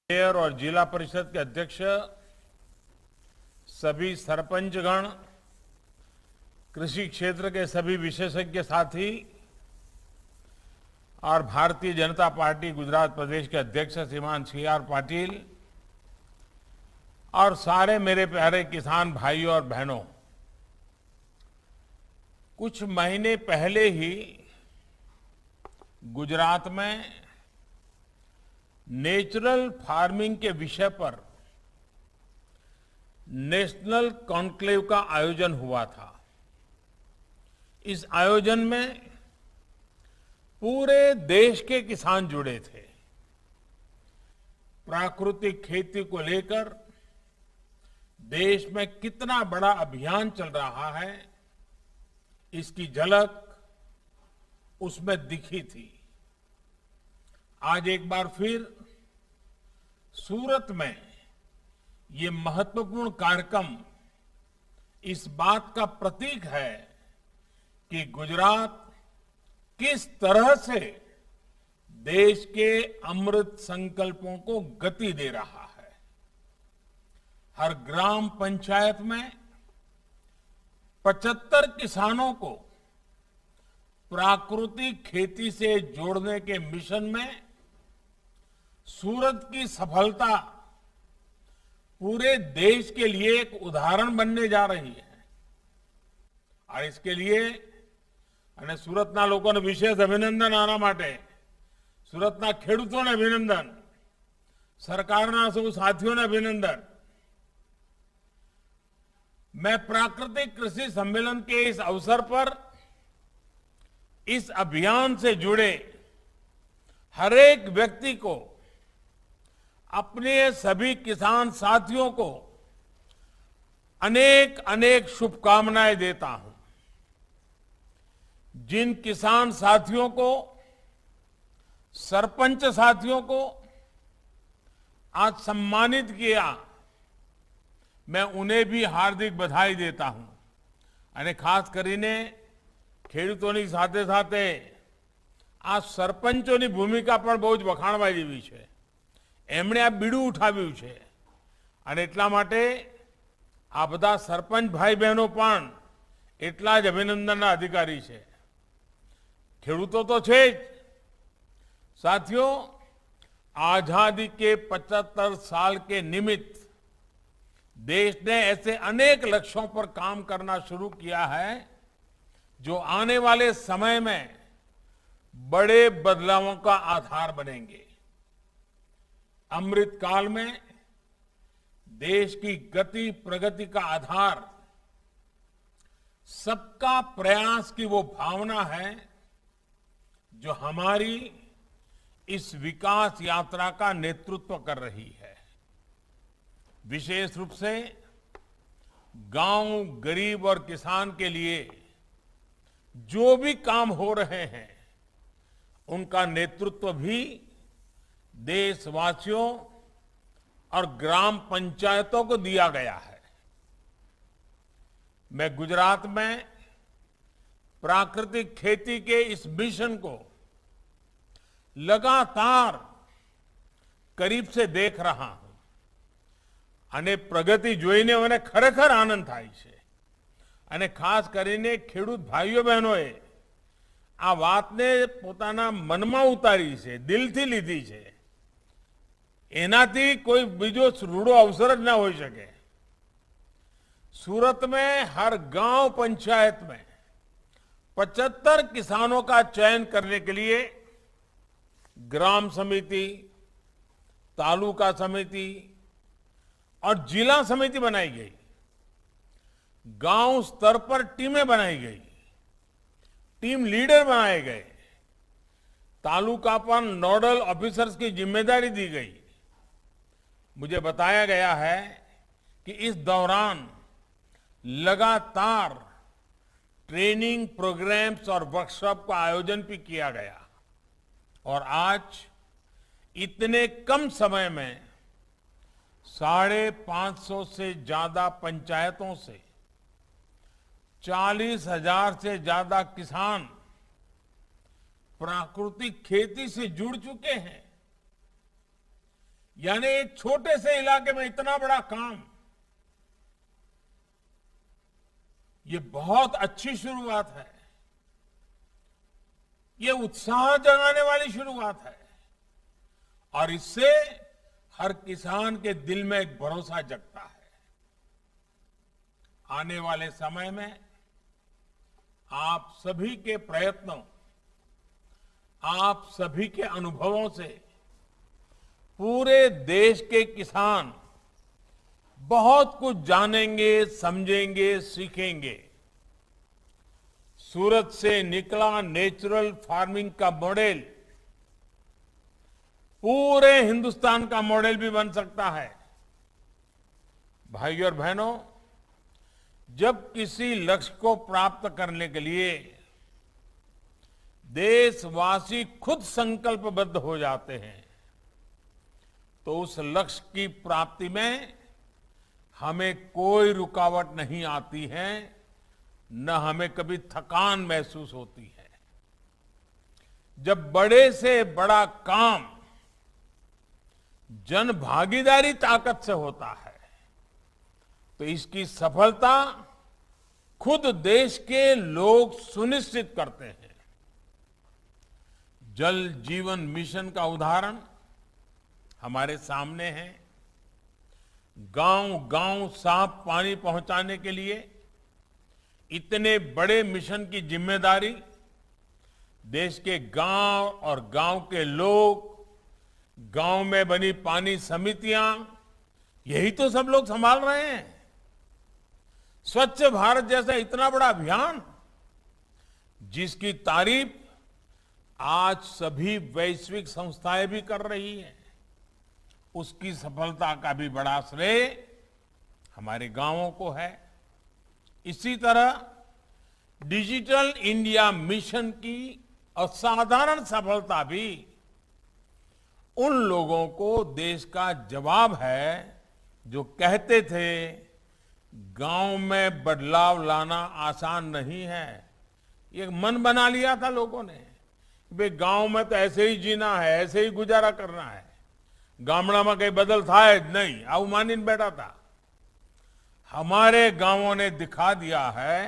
Mayor और जिला परिषद के अध्यक्ष, सभी सरपंचगण, कृषि क्षेत्र के सभी विशेषज्ञ साथी और भारतीय जनता पार्टी गुजरात प्रदेश के अध्यक्ष श्रीमान CR पाटिल और सारे मेरे प्यारे किसान भाइयों और बहनों, कुछ महीने पहले ही गुजरात में नेचुरल फार्मिंग के विषय पर नेशनल कॉन्क्लेव का आयोजन हुआ था। इस आयोजन में पूरे देश के किसान जुड़े थे। प्राकृतिक खेती को लेकर देश में कितना बड़ा अभियान चल रहा है, इसकी झलक उसमें दिखी थी। आज एक बार फिर सूरत में ये महत्वपूर्ण कार्यक्रम इस बात का प्रतीक है कि गुजरात किस तरह से देश के अमृत संकल्पों को गति दे रहा है। हर ग्राम पंचायत में 75 किसानों को प्राकृतिक खेती से जोड़ने के मिशन में सूरत की सफलता पूरे देश के लिए एक उदाहरण बनने जा रही है। और इसके लिए અને સુરતના લોકોને વિશેષ અભિનંદન, આના માટે સુરતના ખેડૂતોને અભિનંદન, સરકારના સૌ સાથીઓને અભિનંદન। मैं प्राकृतिक कृषि सम्मेलन के इस अवसर पर इस अभियान से जुड़े हर एक व्यक्ति को, अपने सभी किसान साथियों को अनेक अनेक शुभकामनाएं देता हूं। जिन किसान साथियों को, सरपंच साथियों को आज सम्मानित किया, मैं उन्हें भी हार्दिक बधाई देता हूं। અને ખાસ કરીને ખેડૂતોની સાથે સાથે આ સરપંચોની ભૂમિકા પણ બહુ જ વખાણવા જેવી છે। એમણે આ બીડું ઉઠાવ્યું છે અને એટલા માટે આ બધા સરપંચ ભાઈ બહેનો પણ એટલા જ અભિનંદનના અધિકારી છે। ખેડૂતો તો છે જ, साथियों, आजादी के 75 साल के निमित्त देश ने ऐसे अनेक लक्ष्यों पर काम करना शुरू किया है जो आने वाले समय में बड़े बदलावों का आधार बनेंगे। अमृत काल में देश की गति प्रगति का आधार सबका प्रयास की वो भावना है जो हमारी इस विकास यात्रा का नेतृत्व कर रही है। विशेष रूप से गांव, गरीब और किसान के लिए जो भी काम हो रहे हैं, उनका नेतृत्व भी देशवासियों और ग्राम पंचायतों को दिया गया है। मैं गुजरात में प्राकृतिक खेती के इस मिशन को लगातार करीब से देख रहा हूं અને પ્રગતિ જોઈને મને ખરેખર આનંદ થાય છે। અને ખાસ કરીને ખેડૂત ભાઈઓ બહેનોએ આ વાતને પોતાના મનમાં ઉતારી છે, દિલથી લીધી છે। એનાથી કોઈ બીજો રૂડો અવસર જ ના હોઈ શકે। सूरत में हर गांव पंचायत में 75 किसानों का चयन करने के लिए ग्राम समिति, तालुका समिति और जिला समिति बनाई गई। गांव स्तर पर टीमें बनाई गई, टीम लीडर बनाए गए, तालुका पर नोडल ऑफिसर्स की जिम्मेदारी दी गई। मुझे बताया गया है कि इस दौरान लगातार ट्रेनिंग प्रोग्राम्स और वर्कशॉप का आयोजन भी किया गया और आज इतने कम समय में 550 से ज्यादा पंचायतों से 40,000 से ज्यादा किसान प्राकृतिक खेती से जुड़ चुके हैं। यानी एक छोटे से इलाके में इतना बड़ा काम, ये बहुत अच्छी शुरुआत है। ये उत्साह जगाने वाली शुरुआत है और इससे हर किसान के दिल में एक भरोसा जगता है। आने वाले समय में आप सभी के प्रयत्नों, आप सभी के अनुभवों से पूरे देश के किसान बहुत कुछ जानेंगे, समझेंगे, सीखेंगे। सूरत से निकला नेचुरल फार्मिंग का मॉडल पूरे हिंदुस्तान का मॉडल भी बन सकता है। भाइयों और बहनों, जब किसी लक्ष्य को प्राप्त करने के लिए देशवासी खुद संकल्पबद्ध हो जाते हैं तो उस लक्ष्य की प्राप्ति में हमें कोई रुकावट नहीं आती है, न हमें कभी थकान महसूस होती है। जब बड़े से बड़ा काम जन भागीदारी ताकत से होता है तो इसकी सफलता खुद देश के लोग सुनिश्चित करते हैं। जल जीवन मिशन का उदाहरण हमारे सामने है। गांव गांव साफ पानी पहुंचाने के लिए इतने बड़े मिशन की जिम्मेदारी देश के गांव और गांव के लोग, गांव में बनी पानी समितियां, यही तो सब लोग संभाल रहे हैं। स्वच्छ भारत जैसा इतना बड़ा अभियान जिसकी तारीफ आज सभी वैश्विक संस्थाएं भी कर रही हैं, उसकी सफलता का भी बड़ा श्रेय हमारे गांवों को है। इसी तरह डिजिटल इंडिया मिशन की असाधारण सफलता भी उन लोगों को देश का जवाब है जो कहते थे गांव में बदलाव लाना आसान नहीं है। ये मन बना लिया था लोगों ने, भाई गांव में तो ऐसे ही जीना है, ऐसे ही गुजारा करना है, गामड़ा में कहीं बदल था नहीं, आऊ मानीन बैठा था। हमारे गांवों ने दिखा दिया है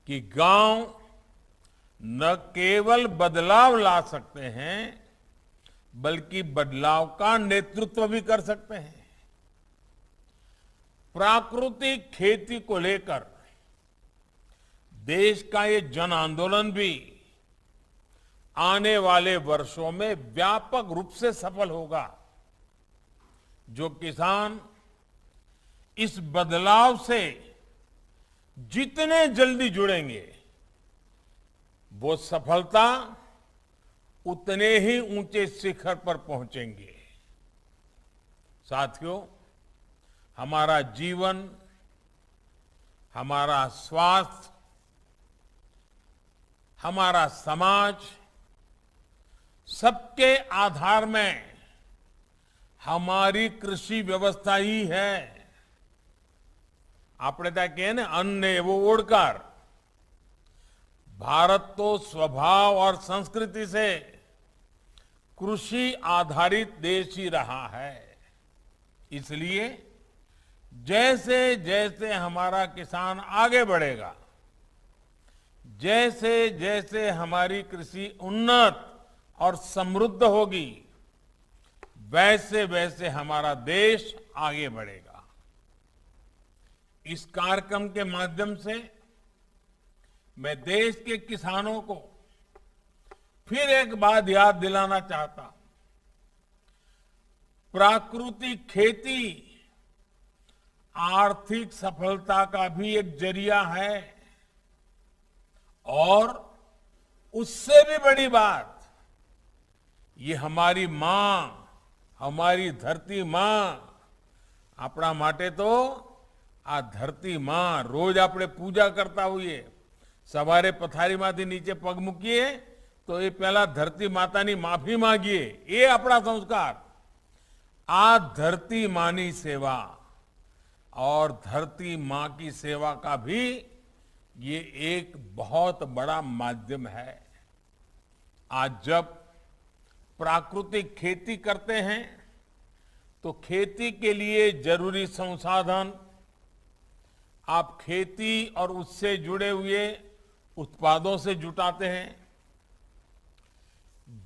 कि गांव न केवल बदलाव ला सकते हैं बल्कि बदलाव का नेतृत्व भी कर सकते हैं। प्राकृतिक खेती को लेकर देश का ये जन आंदोलन भी आने वाले वर्षों में व्यापक रूप से सफल होगा। जो किसान इस बदलाव से जितने जल्दी जुड़ेंगे वो सफलता उतने ही ऊंचे शिखर पर पहुंचेंगे। साथियों, हमारा जीवन, हमारा स्वास्थ्य, हमारा समाज, सबके आधार में हमारी कृषि व्यवस्था ही है। આપણે ત્યાં કહે ને અન્ન એવો ઓડકાર। भारत तो स्वभाव और संस्कृति से कृषि आधारित देश ही रहा है। इसलिए जैसे जैसे हमारा किसान आगे बढ़ेगा, जैसे जैसे हमारी कृषि उन्नत और समृद्ध होगी, वैसे वैसे हमारा देश आगे बढ़ेगा। इस कार्यक्रम के माध्यम से मैं देश के किसानों को फिर एक बात याद दिलाना चाहता हूं। प्राकृतिक खेती आर्थिक सफलता का भी एक जरिया है और उससे भी बड़ी बात, ये हमारी मां, हमारी धरती मां, अपना माटे तो आ धरती मां रोज આપણે પૂજા કરતા હોઈએ। સવારે પથારીમાંથી નીચે પગ મૂકીએ તો એ પહેલા ધરતી માતાની માફી માંગીએ, એ આપણા સંસ્કાર। આ ધરતી માની સેवा और धरती मां की सेवा का भी ये एक बहुत बड़ा माध्यम है। आज जब प्राकृतिक खेती करते हैं तो खेती के लिए जरूरी संसाधन आप खेती और उससे जुड़े हुए उत्पादों से जुटाते हैं।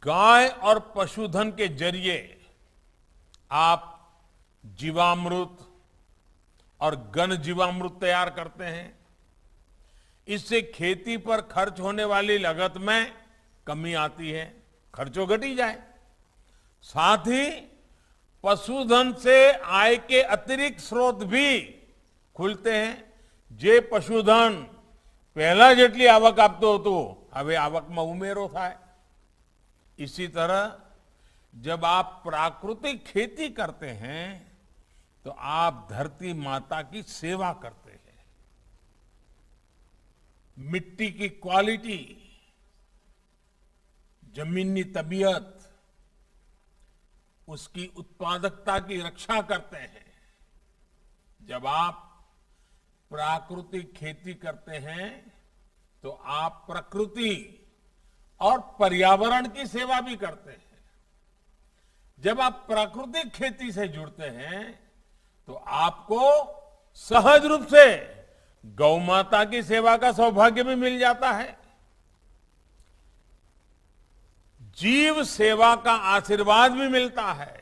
गाय और पशुधन के जरिए आप जीवामृत और घन जीवामृत तैयार करते हैं। इससे खेती पर खर्च होने वाली लागत में कमी आती है, खर्चों घटी जाए। साथ ही पशुधन से आय के अतिरिक्त स्रोत भी खुलते हैं। जे पशुधन पहला જેટલી આવક આપતો હતો હવે આવકમાં ઉમેરો થાય। इसी तरह जब आप प्राकृतिक खेती करते हैं तो आप धरती माता की सेवा करते हैं। मिट्टी की क्वालिटी, जमीनी तबीयत, उसकी उत्पादकता की रक्षा करते हैं। जब आप प्राकृतिक खेती करते हैं तो आप प्रकृति और पर्यावरण की सेवा भी करते हैं। जब आप प्राकृतिक खेती से जुड़ते हैं तो आपको सहज रूप से गौ माता की सेवा का सौभाग्य भी मिल जाता है। जीव सेवा का आशीर्वाद भी मिलता है।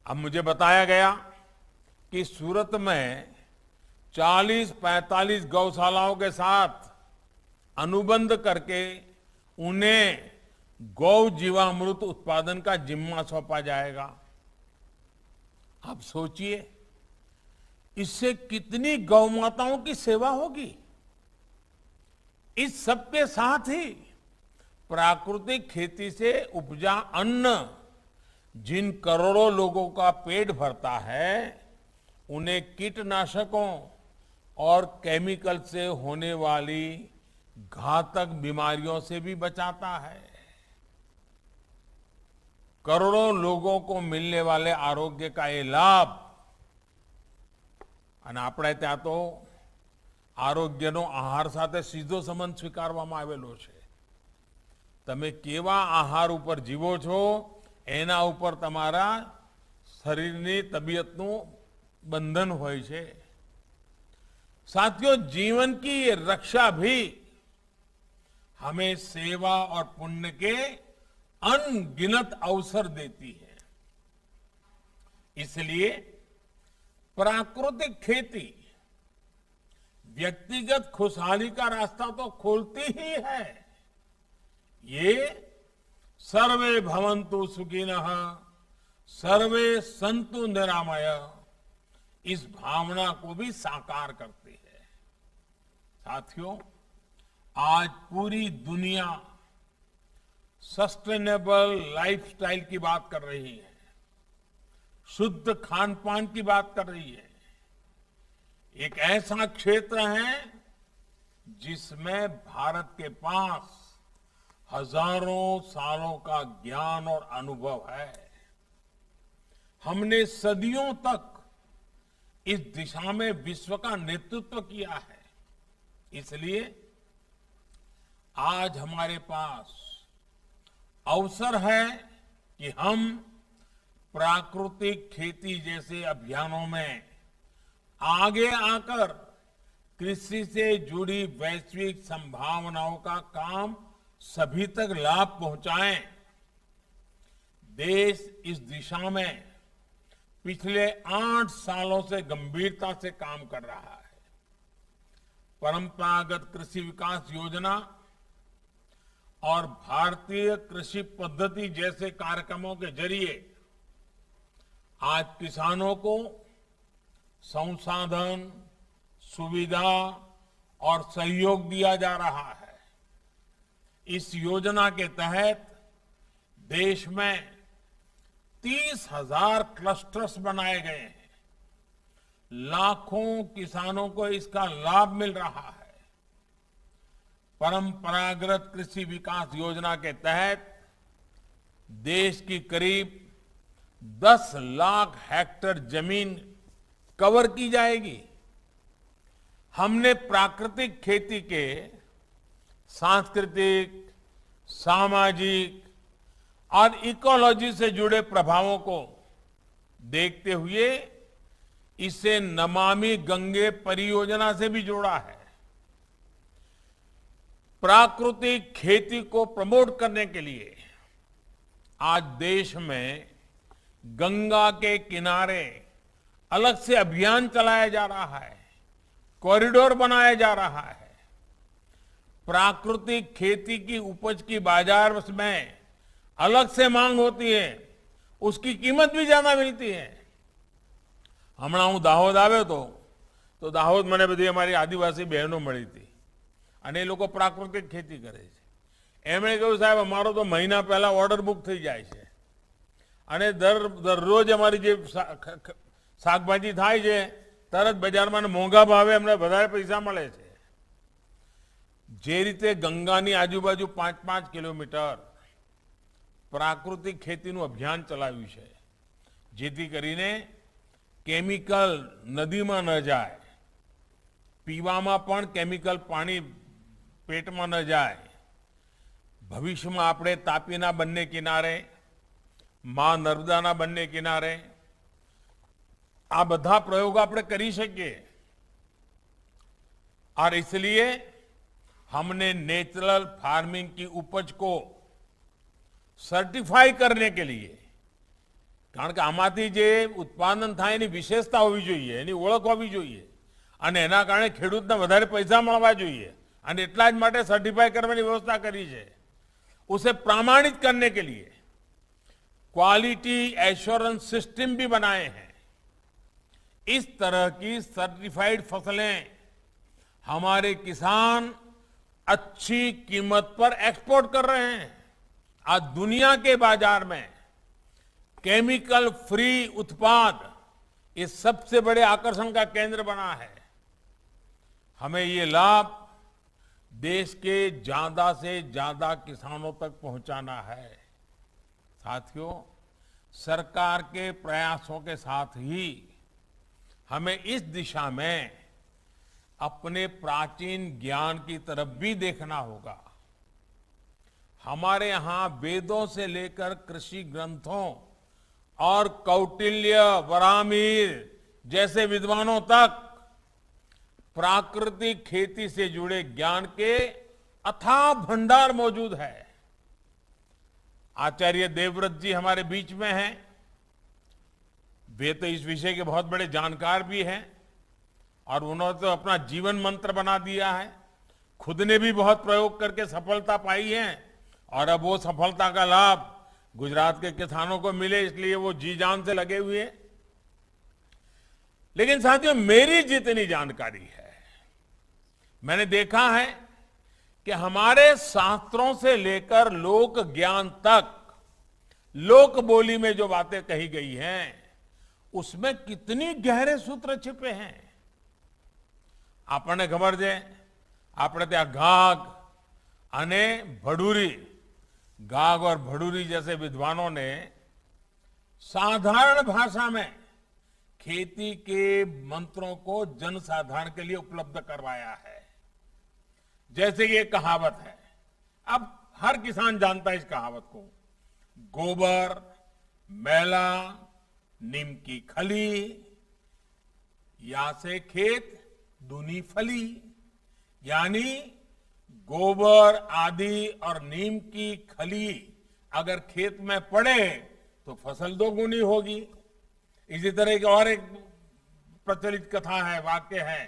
अब मुझे बताया गया कि सूरत में 40-45 गौशालाओं के साथ अनुबंध करके उन्हें गौ जीवामृत उत्पादन का जिम्मा सौंपा जाएगा। आप सोचिए इससे कितनी गौ माताओं की सेवा होगी। इस सब के साथ ही प्राकृतिक खेती से उपजा अन्न जिन करोड़ों लोगों का पेट भरता है उन्हें कीटनाशकों और केमिकल से होने वाली घातक बीमारियों से भी बचाता है। करोड़ों लोगों को मिलने वाले आरोग्य का ये लाभ અને આપણે ત્યાં તો આરોગ્યનો આહાર સાથે સીધો સંબંધ સ્વીકારવામાં આવેલો છે। તમે કેવા આહાર ઉપર જીવો છો એના ઉપર તમારા શરીરની તબિયતનું બંધન હોય છે। साथियों, जीवन की ये रक्षा भी हमें सेवा और पुण्य के अनगिनत अवसर देती है। इसलिए प्राकृतिक खेती व्यक्तिगत खुशहाली का रास्ता तो खोलती ही है, ये सर्वे भवन्तु सुखिनः सर्वे सन्तु निरामय इस भावना को भी साकार करती है। साथियों, आज पूरी दुनिया सस्टेनेबल लाइफस्टाइल की बात कर रही है, शुद्ध खान पान की बात कर रही है। एक ऐसा क्षेत्र है जिसमें भारत के पास हजारों सालों का ज्ञान और अनुभव है। हमने सदियों तक इस दिशा में विश्व का नेतृत्व किया है। इसलिए आज हमारे पास अवसर है कि हम प्राकृतिक खेती जैसे अभियानों में आगे आकर कृषि से जुड़ी वैश्विक संभावनाओं का काम सभी तक लाभ पहुंचाएं। देश इस दिशा में पिछले 8 सालों से गंभीरता से काम कर रहा है। परंपरागत कृषि विकास योजना और भारतीय कृषि पद्धति जैसे कार्यक्रमों के जरिए आज किसानों को संसाधन, सुविधा और सहयोग दिया जा रहा है। इस योजना के तहत देश में 30,000 क्लस्टर्स बनाए गए हैं। लाखों किसानों को इसका लाभ मिल रहा है। परंपरागत कृषि विकास योजना के तहत देश की करीब 10 लाख हेक्टेयर जमीन कवर की जाएगी। हमने प्राकृतिक खेती के सांस्कृतिक, सामाजिक और इकोलॉजी से जुड़े प्रभावों को देखते हुए इसे नमामि गंगे परियोजना से भी जोड़ा है। प्राकृतिक खेती को प्रमोट करने के लिए आज देश में गंगा के किनारे अलग से अभियान चलाया जा रहा है, कॉरिडोर बनाया जा रहा है। प्राकृतिक खेती की उपज की बाजार में अलग से मांग होती है, उसकी कीमत भी ज्यादा मिलती है। હમણાં હું દાહોદ આવ્યો તો દાહોદ મને બધી અમારી આદિવાસી બહેનો મળી હતી અને એ લોકો પ્રાકૃતિક ખેતી કરે છે. એમણે કહ્યું સાહેબ અમારો તો મહિના પહેલા ઓર્ડર બુક થઈ જાય છે અને દરરોજ અમારી જે શાકભાજી થાય છે તરત બજારમાં મોંઘા ભાવે અમને વધારે પૈસા મળે છે. જે રીતે ગંગાની આજુબાજુ 5-5 કિલોમીટર પ્રાકૃતિક ખેતીનું અભિયાન ચલાવ્યું છે જેથી કરીને કેમિકલ નદીમાં ન જાય, પીવામાં પણ કેમિકલ પાણી પેટમાં ન જાય. ભવિષ્યમાં આપણે તાપીના બંને કિનારે, માં નર્મદાના બંને કિનારે આ બધા પ્રયોગો આપણે કરી શકીએ. और इसलिए हमने नेचुरल फार्मिंग की उपज को सर्टिफाई करने के लिए, કારણ કે આમાંથી જે ઉત્પાદન થાય એની વિશેષતા હોવી જોઈએ, એની ઓળખ હોવી જોઈએ અને એના કારણે ખેડૂતને વધારે પૈસા મળવા જોઈએ અને એટલા જ માટે સર્ટિફાઈ કરવાની વ્યવસ્થા કરી છે. उसे प्रमाणित करने के लिए क्वालिटी एश्योरेंस सिस्टम भी बनाए हैं. इस तरह की सर्टिफाइड फसलें हमारे किसान अच्छी कीमत पर एक्सपोर्ट कर रहे हैं. आज दुनिया के बाजार में केमिकल फ्री उत्पाद ये सबसे बड़े आकर्षण का केंद्र बना है. हमें ये लाभ देश के ज्यादा से ज्यादा किसानों तक पहुंचाना है. साथियों, सरकार के प्रयासों के साथ ही हमें इस दिशा में अपने प्राचीन ज्ञान की तरफ भी देखना होगा. हमारे यहां वेदों से लेकर कृषि ग्रंथों और कौटिल्य, वराहमिहिर जैसे विद्वानों तक प्राकृतिक खेती से जुड़े ज्ञान के अथाह भंडार मौजूद है. आचार्य देवव्रत जी हमारे बीच में हैं. वे तो इस विषय के बहुत बड़े जानकार भी हैं और उन्होंने तो अपना जीवन मंत्र बना दिया है. खुद ने भी बहुत प्रयोग करके सफलता पाई है और अब वो सफलता का लाभ गुजरात के किसानों को मिले इसलिए वो जी जान से लगे हुए हैं. लेकिन साथियों, मेरी जितनी जानकारी है, मैंने देखा है कि हमारे शास्त्रों से लेकर लोक ज्ञान तक लोक बोली में जो बातें कही गई हैं उसमें कितनी गहरे सूत्र छिपे हैं. આપણને ખબર છે, આપણે ત્યાં ઘાઘ અને ભડૂરી, घाघ और भड़ूरी जैसे विद्वानों ने साधारण भाषा में खेती के मंत्रों को जनसाधारण के लिए उपलब्ध करवाया है. जैसे ये कहावत है, अब हर किसान जानता है इस कहावत को, गोबर मैला नीम की खली, या से खेत दूनी फली. यानी गोबर आदि और नीम की खली अगर खेत में पड़े तो फसल दोगुनी होगी. इसी तरह की और एक प्रचलित कथा है, वाक्य है,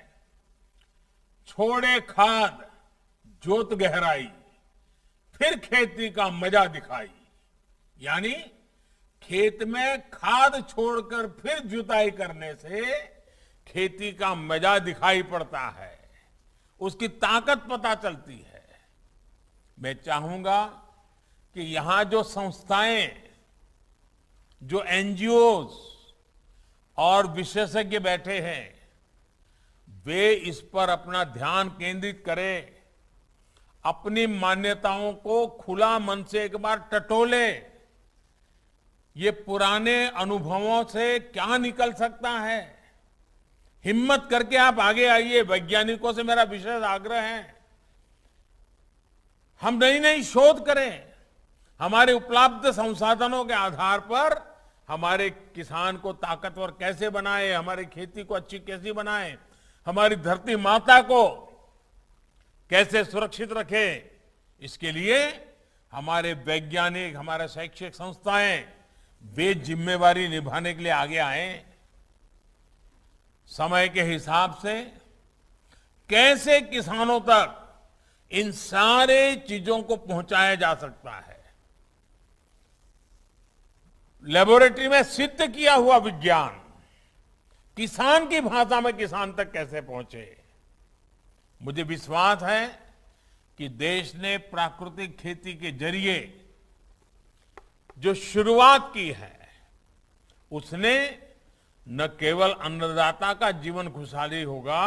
छोड़े खाद जोत गहराई फिर खेती का मजा दिखाई. यानी खेत में खाद छोड़कर फिर जुताई करने से खेती का मजा दिखाई पड़ता है, उसकी ताकत पता चलती है. मैं चाहूंगा कि यहां जो संस्थाएं, जो एनजीओज और विशेषज्ञ बैठे हैं, वे इस पर अपना ध्यान केंद्रित करें, अपनी मान्यताओं को खुला मन से एक बार टटोले. ये पुराने अनुभवों से क्या निकल सकता है, हिम्मत करके आप आगे आइए. वैज्ञानिकों से मेरा विशेष आग्रह है, हम नई नई शोध करें, हमारे उपलब्ध संसाधनों के आधार पर हमारे किसान को ताकतवर कैसे बनाएं, हमारी खेती को अच्छी कैसे बनाएं, हमारी धरती माता को कैसे सुरक्षित रखें। इसके लिए हमारे वैज्ञानिक, हमारे शैक्षिक संस्थाएं वे जिम्मेवारी निभाने के लिए आगे आए। समय के हिसाब से कैसे किसानों तक इन सारे चीजों को पहुंचाया जा सकता है, लेबोरेटरी में सिद्ध किया हुआ विज्ञान किसान की भाषा में किसान तक कैसे पहुंचे। मुझे विश्वास है कि देश ने प्राकृतिक खेती के जरिए जो शुरुआत की है उसने न केवल अन्नदाता का जीवन खुशहाली होगा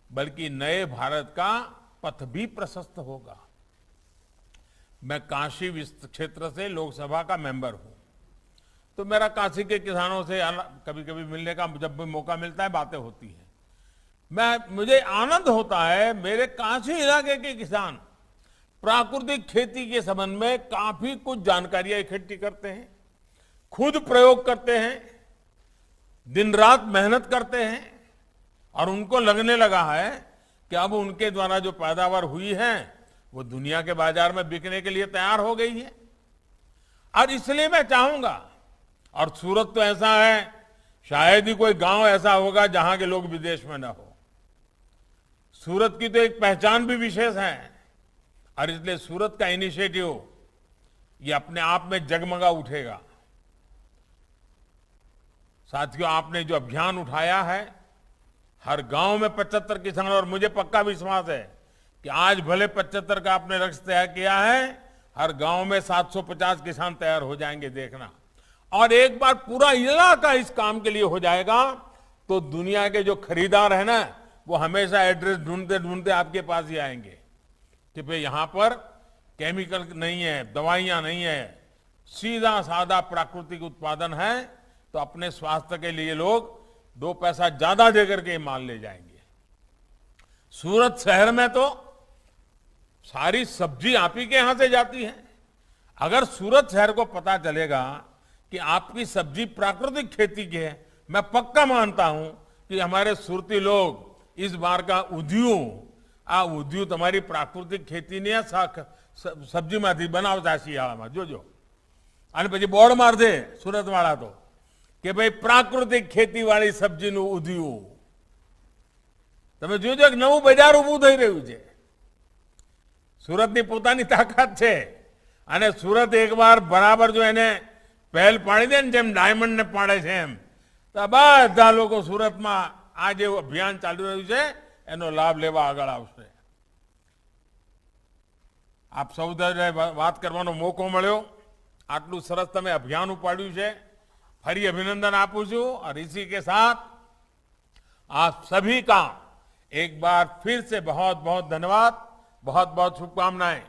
बल्कि नए भारत का पथ भी प्रशस्त होगा। मैं काशी क्षेत्र से लोकसभा का मेंबर हूं, तो मेरा काशी के किसानों से कभी कभी मिलने का जब भी मौका मिलता है बातें होती हैं। मुझे आनंद होता है, मेरे काशी इलाके के किसान प्राकृतिक खेती के संबंध में काफी कुछ जानकारियां इकट्ठी करते हैं, खुद प्रयोग करते हैं, दिन रात मेहनत करते हैं और उनको लगने लगा है कि अब उनके द्वारा जो पैदावार हुई है वो दुनिया के बाजार में बिकने के लिए तैयार हो गई है। और इसलिए मैं चाहूंगा, और सूरत तो ऐसा है, शायद ही कोई गांव ऐसा होगा जहां के लोग विदेश में ना हो। सूरत की तो एक पहचान भी विशेष है और इसलिए सूरत का इनिशिएटिव ये अपने आप में जगमगा उठेगा। साथियों, आपने जो अभियान उठाया है, हर गांव में 75 किसान, और मुझे पक्का विश्वास है कि आज भले 75 का आपने लक्ष्य तय किया है, हर गांव में 750 किसान तैयार हो जाएंगे, देखना। और एक बार पूरा इलाका इस काम के लिए हो जाएगा तो दुनिया के जो खरीदार है ना, वो हमेशा एड्रेस ढूंढते ढूंढते आपके पास ही आएंगे कि भाई यहां पर केमिकल नहीं है, दवाइयां नहीं है, सीधा साधा प्राकृतिक उत्पादन है। तो अपने स्वास्थ्य के लिए लोग 2 पैसा ज्यादा देकर के माल ले जाएंगे। सूरत शहर में तो सारी सब्जी आप ही के यहां से जाती है। अगर सूरत शहर को पता चलेगा कि आपकी सब्जी प्राकृतिक खेती की है, मैं पक्का मानता हूं कि हमारे सूरती लोग इस बार का उद्योग તમારી પ્રાકૃતિક ખેતીની સબ્જીમાંથી બનાવતા શિયાળામાં જોજો। અને પછી બોર્ડ માર દે સુરતવાળા તો કે ભાઈ પ્રાકૃતિક ખેતીવાળી સબ્જીનું ઉદ્યોગ। તમે જોજો એક નવું બજાર ઊભું થઈ રહ્યું છે। સુરતની પોતાની તાકાત છે અને સુરત એકવાર બરાબર જો એને પહેલ પાડી દે ને, જેમ ડાયમંડને પાડે છે એમ, તો બધા લોકો સુરતમાં આ જે અભિયાન ચાલી રહ્યું છે એનો લાભ લેવા આગળ આવશે। આપ સૌ વાત કરવાનો મોકો મળ્યો, આટલું સરસ તમે અભિયાન ઉપાડ્યું છે, ફરી અભિનંદન આપું છું। और इसी के साथ आप सभी का एक बार फिर से बहुत बहुत धन्यवाद, बहुत बहुत शुभकामनाएं।